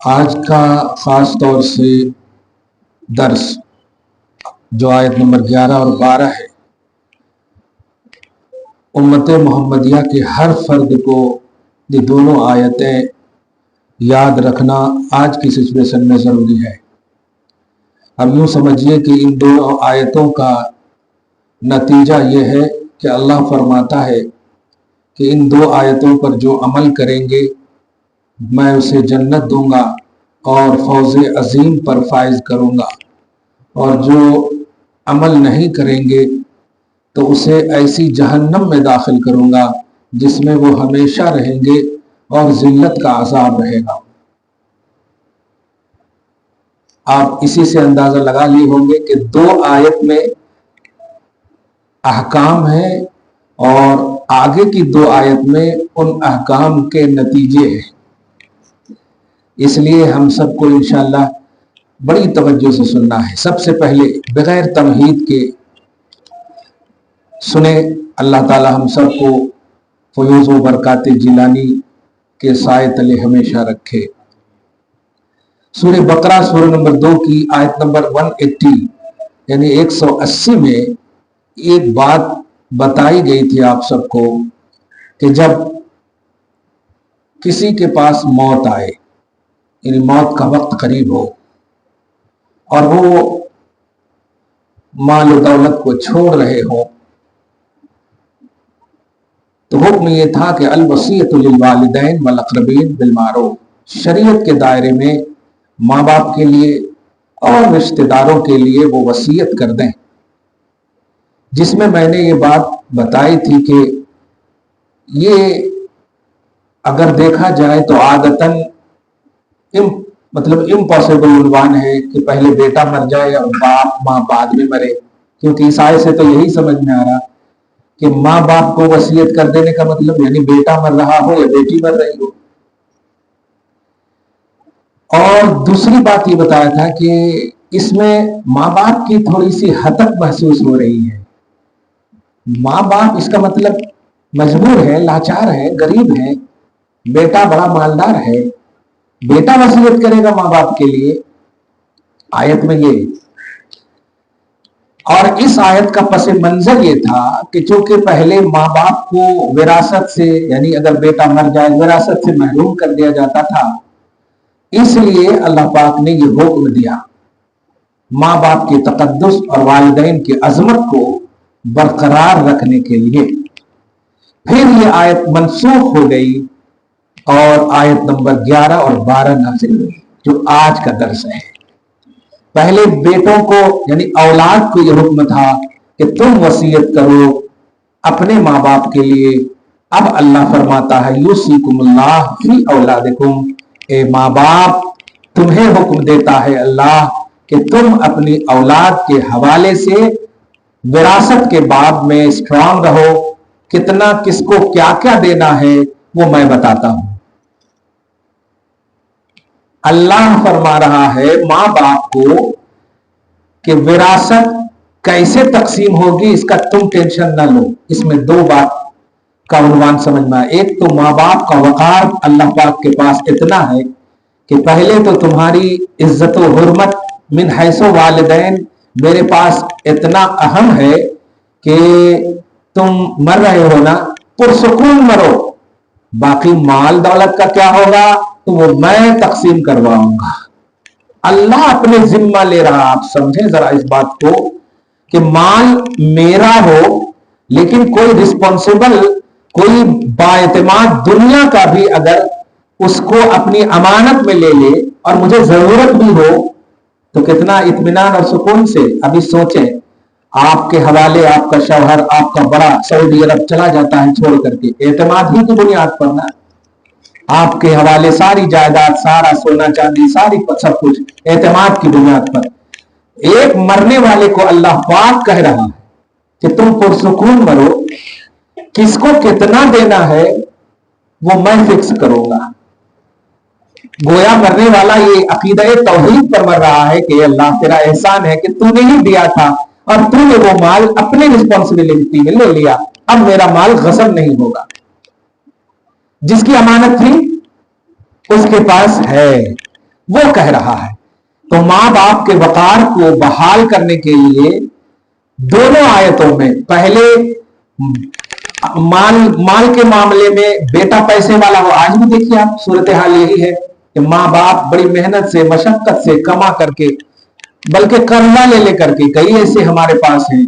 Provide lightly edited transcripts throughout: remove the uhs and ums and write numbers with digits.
آج کا خاص طور سے درس جو آیت نمبر 11 اور 12 ہے، امت محمدیہ کے ہر فرد کو یہ دونوں آیتیں یاد رکھنا آج کی سچویشن میں ضروری ہے۔ اب یوں سمجھیے کہ ان دونوں آیتوں کا نتیجہ یہ ہے کہ اللہ فرماتا ہے کہ ان دو آیتوں پر جو عمل کریں گے میں اسے جنت دوں گا اور فوز عظیم پر فائز کروں گا، اور جو عمل نہیں کریں گے تو اسے ایسی جہنم میں داخل کروں گا جس میں وہ ہمیشہ رہیں گے اور ذلت کا عذاب رہے گا۔ آپ اسی سے اندازہ لگا لیے ہوں گے کہ دو آیت میں احکام ہیں اور آگے کی دو آیت میں ان احکام کے نتیجے ہیں۔ اس لیے ہم سب کو انشاءاللہ بڑی توجہ سے سننا ہے۔ سب سے پہلے بغیر تمہید کے سنیں، اللہ تعالی ہم سب کو فیوز و برکات جیلانی کے سائے تلے ہمیشہ رکھے۔ سورہ بقرہ سورہ نمبر 2 کی آیت نمبر 180 یعنی 180 میں ایک بات بتائی گئی تھی آپ سب کو کہ جب کسی کے پاس موت آئے، یعنی موت کا وقت قریب ہو اور وہ مال و دولت کو چھوڑ رہے ہوں، تو حکم یہ تھا کہ الوصیۃ للوالدین والاقربین بالمعروف، شریعت کے دائرے میں ماں باپ کے لیے اور رشتہ داروں کے لیے وہ وصیت کر دیں، جس میں نے یہ بات بتائی تھی کہ یہ اگر دیکھا جائے تو عادتاً امپاسبل عنوان ہے کہ پہلے بیٹا مر جائے اور باپ ماں بعد میں مرے، کیونکہ اس آیت سے تو یہی سمجھ میں آ رہا کہ ماں باپ کو وصیت کر دینے کا مطلب یعنی بیٹا مر رہا ہو یا بیٹی مر رہی ہو۔ اور دوسری بات یہ بتایا تھا کہ اس میں ماں باپ کی تھوڑی سی ہتک محسوس ہو رہی ہے۔ ماں باپ اس کا مطلب مجبور ہے، لاچار ہے، غریب ہے، بیٹا بڑا مالدار ہے، بیٹا وصیت کرے گا ماں باپ کے لیے، آیت میں یہ۔ اور اس آیت کا پس منظر یہ تھا کہ چونکہ پہلے ماں باپ کو وراثت سے یعنی اگر بیٹا مر جائے وراثت سے محروم کر دیا جاتا تھا، اس لیے اللہ پاک نے یہ حکم دیا ماں باپ کے تقدس اور والدین کی عظمت کو برقرار رکھنے کے لیے۔ پھر یہ آیت منسوخ ہو گئی اور آیت نمبر 11 اور 12 نازل ہوئی جو آج کا درس ہے۔ پہلے بیٹوں کو یعنی اولاد کو یہ حکم تھا کہ تم وصیت کرو اپنے ماں باپ کے لیے۔ اب اللہ فرماتا ہے یوصیکم اللہ فی اولادکم، اے ماں باپ تمہیں حکم دیتا ہے اللہ کہ تم اپنی اولاد کے حوالے سے وراثت کے باب میں اسٹرانگ رہو۔ کتنا کس کو کیا کیا دینا ہے وہ میں بتاتا ہوں۔ اللہ فرما رہا ہے ماں باپ کو کہ وراثت کیسے تقسیم ہوگی اس کا تم ٹینشن نہ لو۔ اس میں دو بات کا عنوان سمجھنا ہے۔ ایک تو ماں باپ کا وقار اللہ پاک کے پاس اتنا ہے کہ پہلے تو تمہاری عزت و حرمت من حیث والدین میرے پاس اتنا اہم ہے کہ تم مر رہے ہو نا پرسکون مرو، باقی مال دولت کا کیا ہوگا تو وہ میں تقسیم کرواؤں گا۔ اللہ اپنے ذمہ لے رہا، آپ سمجھیں ذرا اس بات کو کہ مال میرا ہو لیکن کوئی رسپانسبل کوئی بااعتماد دنیا کا بھی اگر اس کو اپنی امانت میں لے لے اور مجھے ضرورت بھی ہو تو کتنا اطمینان اور سکون سے۔ ابھی سوچیں آپ کے حوالے آپ کا شوہر آپ کا بڑا سعودی عرب چلا جاتا ہے چھوڑ کر کے، اعتماد ہی کی بنیاد پر نا، آپ کے حوالے ساری جائیداد سارا سونا چاندی ساری سب کچھ اعتماد کی بنیاد پر۔ ایک مرنے والے کو اللہ پاک کہہ رہا ہے کہ تم پرسکون مرو، کس کو کتنا دینا ہے وہ میں فکس کروں گا۔ گویا مرنے والا یہ عقیدہ توحید پر مر رہا ہے کہ اللہ تیرا احسان ہے کہ تو نے ہی دیا تھا اور تو نے وہ مال اپنے رسپانسبلٹی میں لے لیا، اب میرا مال غصب نہیں ہوگا۔ جس کی امانت تھی اس کے پاس ہے، وہ کہہ رہا ہے. تو ماں باپ کے وقار کو بحال کرنے کے لیے دونوں آیتوں میں پہلے مال کے معاملے میں بیٹا پیسے والا ہو. آج بھی دیکھیے آپ صورتحال یہی ہے کہ ماں باپ بڑی محنت سے مشقت سے کما کر کے بلکہ قرضہ لے کر کے کئی ایسے ہمارے پاس ہیں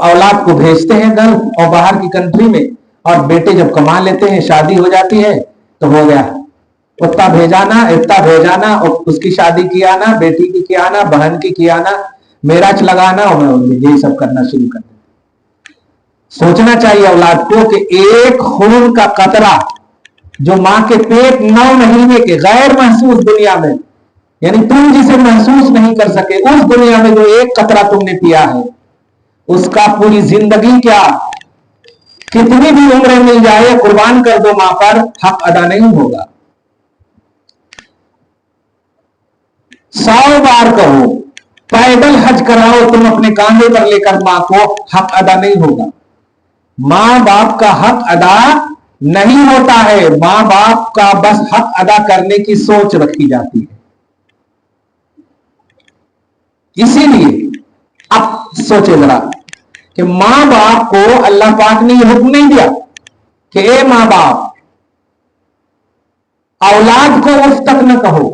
اولاد کو بھیجتے ہیں گھر اور باہر کی کنٹری میں, اور بیٹے جب کما لیتے ہیں شادی ہو جاتی ہے تو ہو گیا, اتنا بھیجانا اور اس کی شادی کیا نا, بیٹی کی کیا نا, بہن کی کیا نا, میراج لگانا اور یہی سب کرنا شروع کر دیں. سوچنا چاہیے اولاد کو کہ ایک خون کا قطرہ جو ماں کے پیٹ 9 مہینے کے غیر محسوس دنیا میں, یعنی تم جسے محسوس نہیں کر سکے اس دنیا میں جو ایک قطرہ تم نے پیا ہے, اس کا پوری زندگی کیا کتنی بھی عمریں مل جائے قربان کر دو ماں پر, حق ادا نہیں ہوگا. 100 بار کہو پیدل حج کراؤ تم اپنے کاندھے پر لے کر ماں کو, حق ادا نہیں ہوگا. ماں باپ کا حق ادا نہیں ہوتا ہے, ماں باپ کا بس حق ادا کرنے کی سوچ رکھی جاتی ہے. اسی لیے اب سوچے ذرا کہ ماں باپ کو اللہ پاک نے یہ حکم نہیں دیا کہ اے ماں باپ اولاد کو اف تک نہ کہو,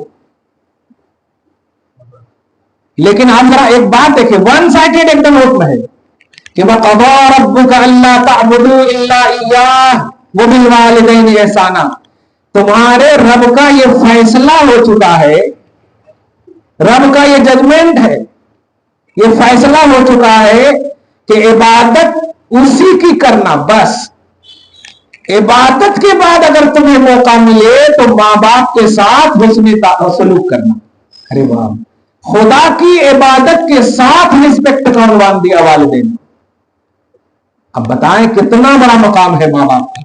لیکن آپ ذرا ایک بات دیکھیں, ون سائڈڈ ایک دم حکم ہے کہ وَقَضَىٰ رَبُّكَ أَلَّا تَعْبُدُوا إِلَّا إِيَّاهُ وَبِالْوَالِدَيْنِ إِحْسَانًا. تمہارے رب کا یہ فیصلہ ہو چکا ہے, رب کا یہ ججمنٹ ہے, یہ فیصلہ ہو چکا ہے کہ عبادت اسی کی کرنا. بس عبادت کے بعد اگر تمہیں موقع ملے تو ماں باپ کے ساتھ حسن سلوک کرنا. ارے واہ, خدا کی عبادت کے ساتھ رسپیکٹ کا عنوان دیا والدین. اب بتائیں کتنا بڑا مقام ہے ماں باپ کا.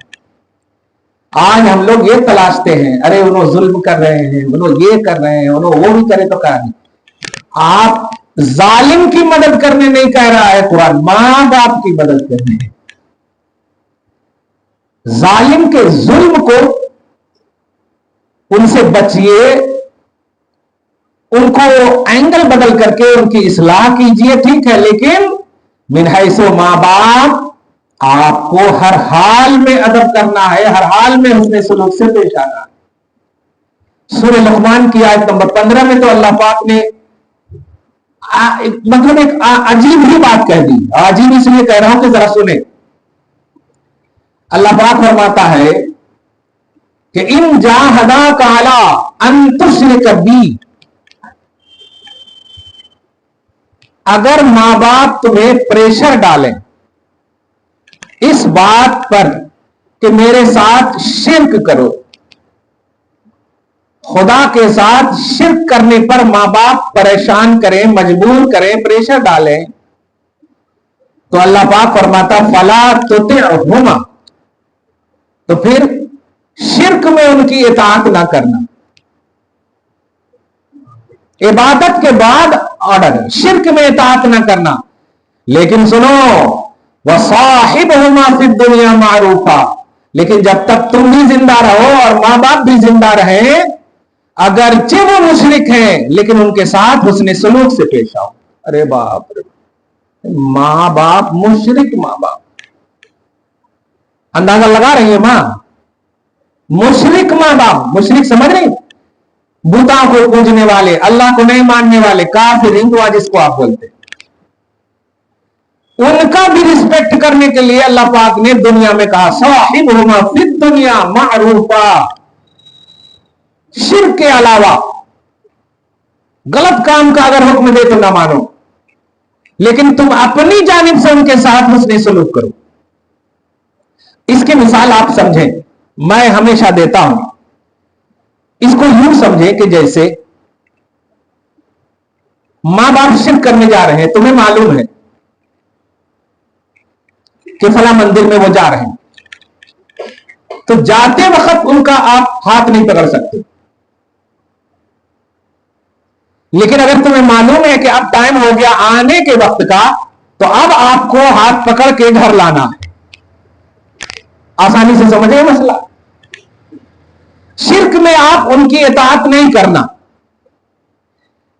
آج ہم لوگ یہ تلاشتے ہیں, ارے انہوں ظلم کر رہے ہیں, انہوں یہ کر رہے ہیں, انہوں وہ بھی کرے تو کیا نہیں. آپ ظالم کی مدد کرنے نہیں کہہ رہا ہے قرآن, ماں باپ کی مدد کرنے. ظالم کے ظلم کو ان سے بچیے, ان کو اینگل بدل کر کے ان کی اصلاح کیجئے, ٹھیک ہے, لیکن من حیث ماں باپ آپ کو ہر حال میں ادب کرنا ہے, ہر حال میں حسن سلوک سے پیش آنا ہے. سورہ لقمان کی آیت نمبر 15 میں تو اللہ پاک نے مطلب ایک عجیب ہی بات کہہ دی. عجیب اس لیے کہہ رہا ہوں کہ ذرا سنیں. اللہ پاک فرماتا ہے کہ ان جاہداک علی ان تشرک بی, اگر ماں باپ تمہیں پریشر ڈالیں اس بات پر کہ میرے ساتھ شرک کرو, خدا کے ساتھ شرک کرنے پر ماں باپ پریشان کریں, مجبور کریں, پریشر ڈالیں, تو اللہ پاک فرماتا فلا تطعهما, تو پھر شرک میں ان کی اطاعت نہ کرنا. عبادت کے بعد آرڈر, شرک میں اطاعت نہ کرنا. لیکن سنو وَصَاحِبْهُمَا فِي الدُّنْيَا مَعْرُوفًا, لیکن جب تک تم بھی زندہ رہو اور ماں باپ بھی زندہ رہیں, اگرچہ وہ مشرک ہیں لیکن ان کے ساتھ حسن سلوک سے پیش آؤ. ارے باپ رے, ماں باپ مشرک, ماں باپ اندازہ لگا رہی ہے ماں, مشرک ماں باپ, مشرک سمجھ رہی, بتوں کو پوجنے والے, اللہ کو نہیں ماننے والے, کافر, ہندو جس کو آپ بولتے, ان کا بھی رسپیکٹ کرنے کے لیے اللہ پاک نے دنیا میں کہا صاحبہما فی الدنیا معروفا. شرک کے علاوہ غلط کام کا اگر حکم دے تو نہ مانو, لیکن تم اپنی جانب سے ان کے ساتھ حسن سلوک کرو. اس کی مثال آپ سمجھیں, میں ہمیشہ دیتا ہوں, اس کو یوں سمجھیں کہ جیسے ماں باپ شرک کرنے جا رہے ہیں, تمہیں معلوم ہے کہ فلاں مندر میں وہ جا رہے ہیں, تو جاتے وقت ان کا آپ ہاتھ نہیں پکڑ سکتے, لیکن اگر تمہیں معلوم ہے کہ اب ٹائم ہو گیا آنے کے وقت کا, تو اب آپ کو ہاتھ پکڑ کے گھر لانا ہے. آسانی سے سمجھے مسئلہ. شرک میں آپ ان کی اطاعت نہیں کرنا,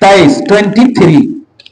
23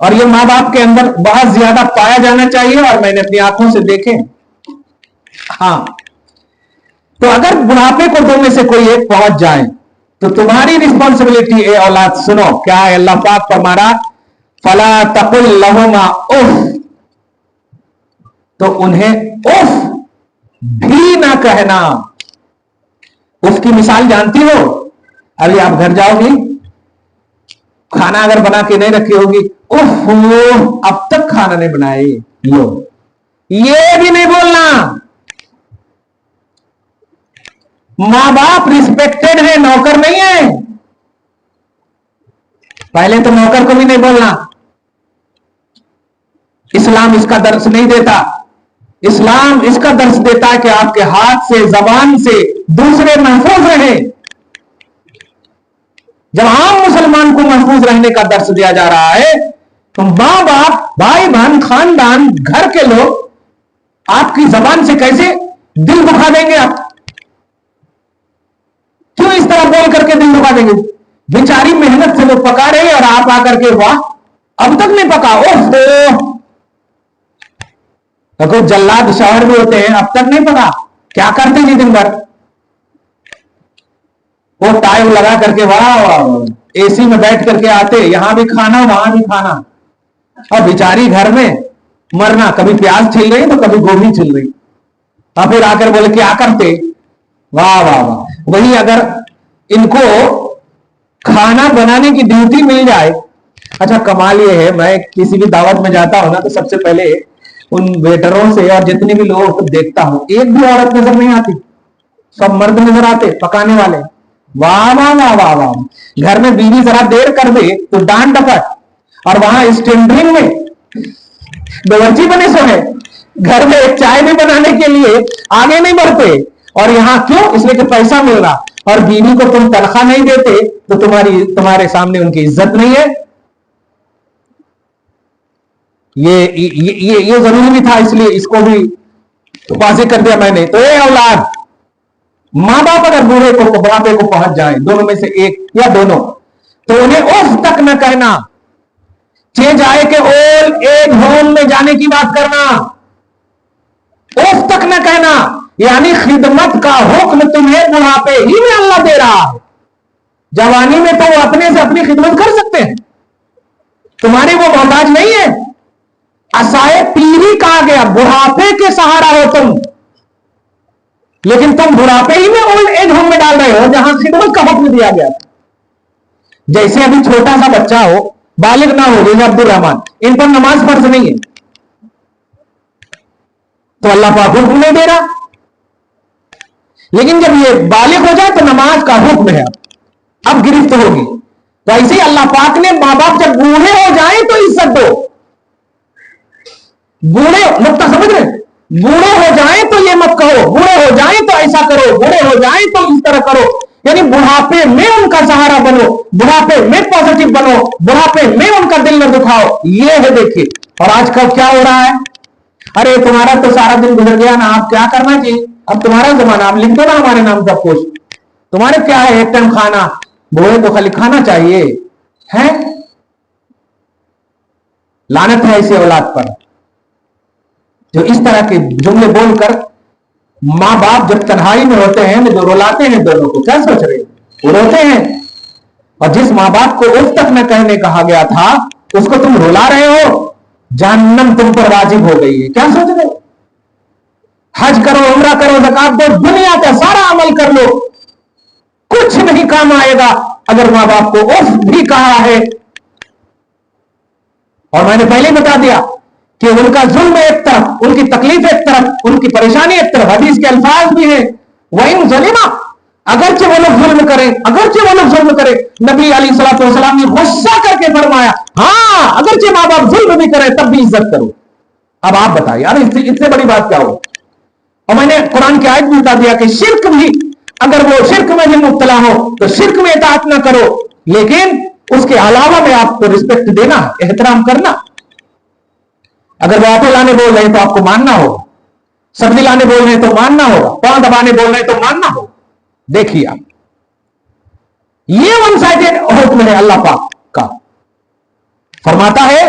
اور یہ ماں باپ کے اندر بہت زیادہ پایا جانا چاہیے، اور میں نے اپنی آنکھوں سے دیکھے. ہاں، تو اگر بڑھاپے کو دو میں سے کوئی ایک پہنچ جائے تو تمہاری رسپانسبلٹی اے اولاد سنو کیا ہے. اللہ پاک فرمارا فلا تقل لہما اف، تو انہیں اف بھی نہ کہنا. اف کی مثال جانتی ہو؟ ابھی آپ گھر جاؤ گی، کھانا اگر بنا کے نہیں رکھی ہوگی، اف اب تک کھانا نہیں بنائے، لو، یہ بھی نہیں بولنا. ماں باپ ریسپیکٹڈ ہے، نوکر نہیں ہے. پہلے تو نوکر کو بھی نہیں بولنا. اسلام اس کا درس نہیں دیتا. اسلام اس کا درس دیتا ہے کہ آپ کے ہاتھ سے، زبان سے دوسرے محفوظ رہیں. جب عام مسلمان کو محفوظ رہنے کا درس دیا جا رہا ہے تو ماں باپ، بھائی بہن، خاندان، گھر کے لوگ آپ کی زبان سے کیسے دل دکھا دیں گے؟ آپ کیوں اس طرح بول کر کے دل دکھا دیں گے؟ بیچاری محنت سے وہ پکا رہی اور آپ آ کر کے واہ اب تک نہیں پکا. کوئی جلاد شوہر بھی ہوتے ہیں، اب تک نہیں پکا. کیا کرتے جی دن بھر؟ وہ ٹائم لگا کر کے واہ اے سی میں بیٹھ کر کے آتے، یہاں بھی کھانا وہاں بھی کھانا، اور بیچاری گھر میں مرنا، کبھی پیاز چھل رہی تو کبھی گوبھی چھل رہی، اور پھر آ کر بولے کیا کرتے؟ واہ واہ واہ. وہی اگر ان کو کھانا بنانے کی ڈیوٹی مل جائے. اچھا کمال یہ ہے، میں کسی بھی دعوت میں جاتا ہوں نا تو سب سے پہلے ان ویٹروں سے اور جتنے بھی لوگوں کو دیکھتا ہوں، ایک بھی عورت نظر نہیں آتی، سب مرد نظر آتے پکانے والے. واہ واہ واہ واہ واہ. گھر میں بیوی ذرا دیر کر دے تو ڈانٹ ڈپٹ، اور وہاں اسٹینڈنگ میں باورچی بنے سو ہے، گھر میں ایک چائے بھی بنانے کے لیے آگے نہیں بڑھتے. اور یہاں کیوں؟ اس لیے کہ پیسہ مل رہا، اور بیوی کو تم تنخواہ نہیں دیتے تو تمہارے سامنے ان کی عزت نہیں ہے. یہ ضروری بھی تھا، اس لیے اس کو بھی واضح کر دیا میں نے. تو اے اولاد، ماں باپ اگر بڑھاپے کو پہنچ جائیں، دونوں میں سے ایک یا دونوں، تو انہیں اف تک نہ کہنا. چینج آئے کہ اولڈ ایج ہوم میں جانے کی بات کرنا، اف تک نہ کہنا. یعنی خدمت کا حکم تمہیں بڑھاپے ہی میں اللہ دے رہا ہے. جوانی میں تو وہ اپنے سے اپنی خدمت کر سکتے ہیں، تمہاری وہ محتاج نہیں ہے. اسائے پیری کہا گیا، بڑھاپے کے سہارا ہو تم، لیکن تم بڑھاپے ہی میں اولڈ ایج ہوم میں ڈال رہے ہو جہاں خدمت کا حکم دیا گیا. جیسے ابھی چھوٹا سا بچہ ہو، بالغ نہ ہو، جیسے عبد الرحمان، ان پر نماز فرض نہیں ہے تو اللہ پاک حکم نہیں دے رہا. لیکن جب یہ بالغ ہو جائے تو نماز کا حکم ہے، اب گرفت ہوگی. تو ایسے ہی اللہ پاک نے ماں باپ جب بوڑھے ہو جائیں تو عزت دو. بوڑھے نقطہ سمجھ رہے؟ بوڑھے ہو جائیں تو یہ مت کہو، بوڑھے ہو جائیں تو ایسا کرو، بوڑھے ہو جائیں تو اس طرح کرو. یعنی بڑھاپے میں ان کا سہارا بنو، بڑھاپے میں پازیٹو بنو، بڑھاپے میں ان کا دل نہ دکھاؤ. یہ ہے دیکھیے. اور آج کل کیا ہو رہا ہے؟ ارے تمہارا تو سارا دن گزر گیا نا، آپ کیا کرنا چاہیے؟ اب تمہارا زمانہ، آپ لکھ دو نا ہمارے نام سب کچھ. تمہارے کیا ہے، ایک ٹائم کھانا، بوڑھے تو خالی کھانا چاہیے ہے. لعنت ہے ایسی اولاد پر جو اس طرح کے جملے بول کر ماں باپ جب تنہائی میں ہوتے ہیں جو رلاتے ہیں دونوں کو. کیا سوچ رہے ہیں؟ وہ روتے ہیں. اور جس ماں باپ کو اف تک نہ کہنے کہا گیا تھا اس کو تم رلا رہے ہو، جہنم تم پر واجب ہو گئی ہے. کیا سوچ رہے ہو؟ حج کرو، عمرہ کرو، زکات دو، دنیا کا سارا عمل کر لو، کچھ نہیں کام آئے گا اگر ماں باپ کو اف بھی کہا ہے. اور میں نے پہلے بتا دیا کہ ان کا ظلم ایک طرف، ان کی تکلیف ایک طرف، ان کی پریشانی ایک طرف. حدیث کے الفاظ بھی ہیں وَإِن ظَلِمَ، اگرچہ وہ لوگ ظلم کریں، اگرچہ وہ لوگ ظلم کریں. نبی علیہ الصلوۃ والسلام نے غصہ کر کے فرمایا ہاں اگرچہ ماں باپ ظلم بھی کریں تب بھی عزت کرو. اب آپ بتائیے یار اس سے بڑی بات کیا ہو؟ اور میں نے قرآن کی آیت بھی بتا دیا کہ شرک بھی، اگر وہ شرک میں بھی مبتلا ہو تو شرک میں اطاعت نہ کرو، لیکن اس کے علاوہ میں آپ کو رسپیکٹ دینا، احترام کرنا. اگر وہ آٹو لانے بول رہے ہیں تو آپ کو ماننا ہوگا، سبزی لانے بول رہے ہیں تو ماننا ہوگا، پاؤں دبانے بول رہے ہیں تو ماننا ہوگا. دیکھیے آپ، یہ ون سائڈڈ حکم ہے اللہ پاک کا. فرماتا ہے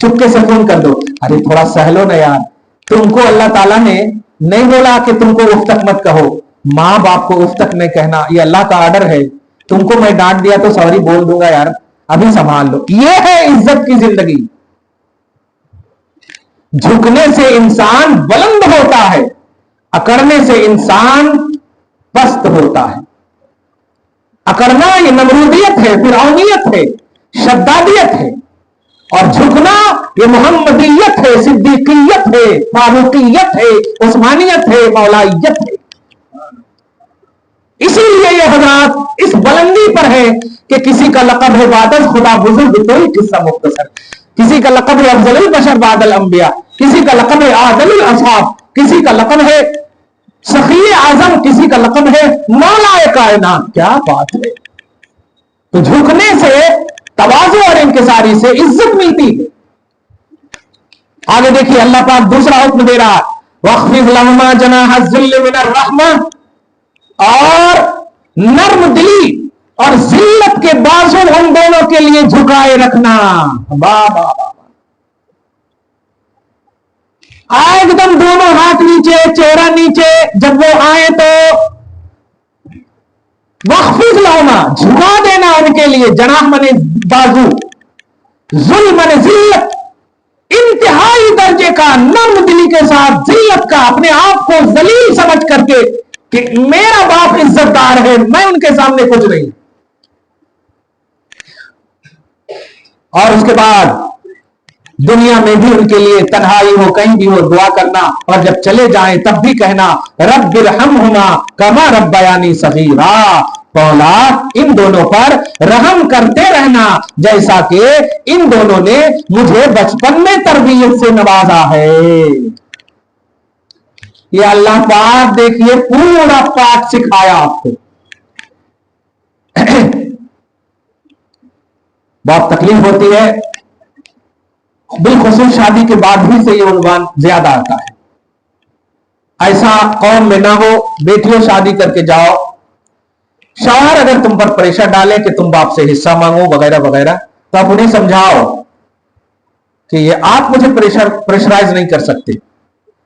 چپکے سے فون کر دو, ارے تھوڑا سہلو نا یار, تم کو اللہ تعالیٰ نے نہیں بولا کہ تم کو اف تک مت کہو, ماں باپ کو اف تک نہیں کہنا, یہ اللہ کا آرڈر ہے. تم کو میں ڈانٹ دیا تو سوری بول دوں گا یار, ابھی سنبھال لو. یہ ہے عزت کی زندگی. جھکنے سے انسان بلند ہوتا ہے, اکڑنے سے انسان پست ہوتا ہے. اکڑنا یہ نمرودیت ہے, فرعونیت ہے, شدادیت ہے, اور جھکنا یہ محمدیت ہے, صدیقیت ہے, فاروقیت ہے, عثمانیت ہے, مولائیت ہے. اسی لیے یہ حضرات اس بلندی پر ہے کہ کسی کا لقب ہے بعد خدا بزرگ, تو ہی قصہ مختصر, کسی کا لقب ہے افضل البشر بعد الانبیاء, کسی کا لقب ہے اعظم الاصحاب, کسی کا لقب ہے سخی اعظم, کسی کا لقب ہے مولا کائنات. کیا بات ہے. تو جھکنے سے, تواضع اور انکساری سے عزت ملتی ہے. آگے دیکھیے اللہ پاک دوسرا حکم دے رہا, وَاخْفِضْ لَهُمَا جَنَاحَ الذِّلِّ مِنَ الرَّحْمَةِ, اور نرم دلی اور ذلت کے بازو ان دونوں کے لیے جھکائے رکھنا. ایک دم دونوں ہاتھ نیچے, چہرہ نیچے, جب وہ آئے تو وخفض لہما, جھکا دینا ان کے لیے. جناح منے بازو, ذل منے ذلت, انتہائی درجے کا نرم دلی کے ساتھ ذلت کا, اپنے آپ کو ذلیل سمجھ کر کے کہ میرا باپ عزت دار ہے, میں ان کے سامنے کچھ نہیں. اور اس کے بعد دنیا میں بھی ان کے لیے تنہائی ہو, کہیں بھی ہو, دعا کرنا, اور جب چلے جائیں تب بھی کہنا رب ارحمہما کما ربیانی صغیرا, مولا ان دونوں پر رحم کرتے رہنا جیسا کہ ان دونوں نے مجھے بچپن میں تربیت سے نوازا ہے. یہ اللہ پاک دیکھیے پورا پاک سکھایا آپ کو. بہت تکلیف ہوتی ہے, بالخصوص شادی کے بعد ہی سے یہ عنوان زیادہ آتا ہے. ایسا قوم میں نہ ہو, بیٹیوں شادی کر کے جاؤ, شوہر اگر تم پر پریشر ڈالے کہ تم باپ سے حصہ مانگو وغیرہ وغیرہ, تو آپ انہیں سمجھاؤ کہ یہ آپ مجھے پریشرائز نہیں کر سکتے,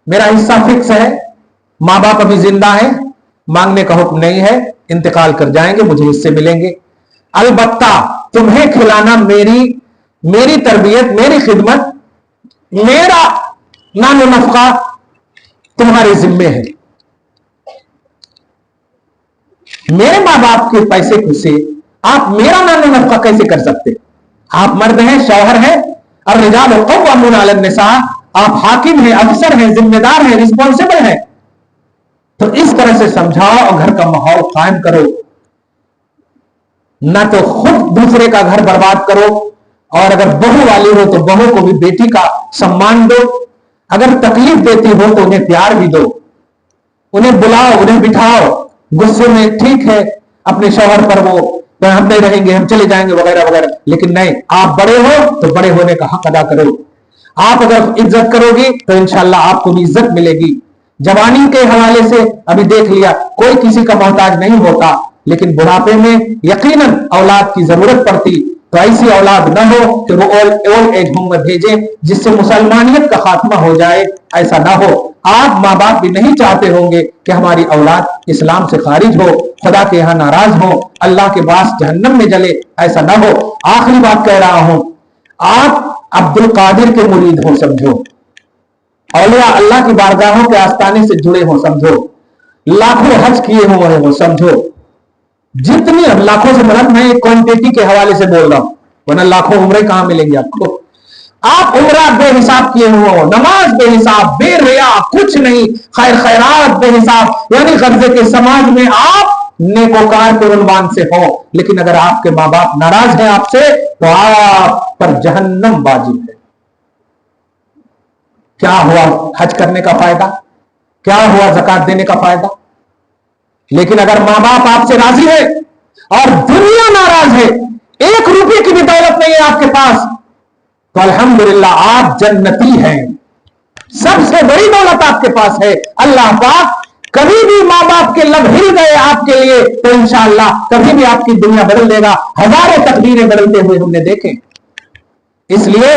میرا حصہ فکس ہے, ماں باپ ابھی زندہ ہیں, مانگنے کا حکم نہیں ہے, انتقال کر جائیں گے, مجھے حصے ملیں گے. البتہ تمہیں کھلانا میری تربیت, میری خدمت, میرا نان و نفقہ تمہارے ذمے ہے. میرے ماں باپ کے پیسے سے آپ میرا نان و نفقہ کیسے کر سکتے؟ آپ مرد ہیں, شوہر ہیں, الرجال قوامون علی النساء, آپ حاکم ہیں, افسر ہیں, ذمہ دار ہیں, رسپانسبل ہیں. تو اس طرح سے سمجھاؤ اور گھر کا ماحول قائم کرو, نہ تو خود دوسرے کا گھر برباد کرو, اور اگر بہو والی ہو تو بہو کو بھی بیٹی کا سمان دو, اگر تکلیف دیتی ہو تو انہیں پیار بھی دو, انہیں بلاؤ, انہیں بٹھاؤ, غصے میں ٹھیک ہے اپنے شوہر پر وہ ہم نہیں رہیں گے, ہم چلے جائیں گے وغیرہ وغیرہ, لیکن نہیں, آپ بڑے ہو تو بڑے ہونے کا حق ادا کرو. آپ اگر عزت کرو گی تو انشاءاللہ آپ کو بھی عزت ملے گی. جوانی کے حوالے سے ابھی دیکھ لیا, کوئی کسی کا محتاج نہیں ہوتا, لیکن بڑھاپے میں یقیناً اولاد کی ضرورت پڑتی, تو ایسی اولاد نہ ہو کہ وہ اولڈ ایج ہوم میں بھیجیں جس سے مسلمانیت کا خاتمہ ہو جائے. ایسا نہ ہو. آپ ماں باپ بھی نہیں چاہتے ہوں گے کہ ہماری اولاد اسلام سے خارج ہو, خدا کے یہاں ناراض ہو, اللہ کے پاس جہنم میں جلے. ایسا نہ ہو. آخری بات کہہ رہا ہوں, آپ عبد القادر کے مرید ہو سمجھو, اولیاء اللہ کی بارگاہوں کے آستانے سے جڑے ہو سمجھو, لاکھوں حج کیے ہوئے ہو سمجھو, جتنی لاکھوں سے مرد, میں کوانٹیٹی کے حوالے سے بول رہا ہوں, ورنہ لاکھوں عمرے کہاں ملیں گے آپ کو. آپ عمرہ بے حساب کیے ہوئے ہو, نماز بے حساب, بے ریا, کچھ نہیں, خیر خیرات بے حساب, یعنی قرضے کے سماج میں آپ نیکوکار کے عنوان سے ہو, لیکن اگر آپ کے ماں باپ ناراض ہیں آپ سے تو آپ پر جہنم واجب ہے. کیا ہوا حج کرنے کا فائدہ, کیا ہوا زکات دینے کا فائدہ؟ لیکن اگر ماں باپ آپ سے راضی ہے اور دنیا ناراض ہے, 1 روپے کی بھی دولت نہیں ہے آپ کے پاس, تو الحمدللہ آپ جنتی ہیں. سب سے بڑی دولت آپ کے پاس ہے. اللہ پاک کبھی بھی ماں باپ کے لب ہل گئے آپ کے لیے تو انشاءاللہ کبھی بھی آپ کی دنیا بدل دے گا. ہزاروں تقدیریں بدلتے ہوئے ہم نے دیکھے. اس لیے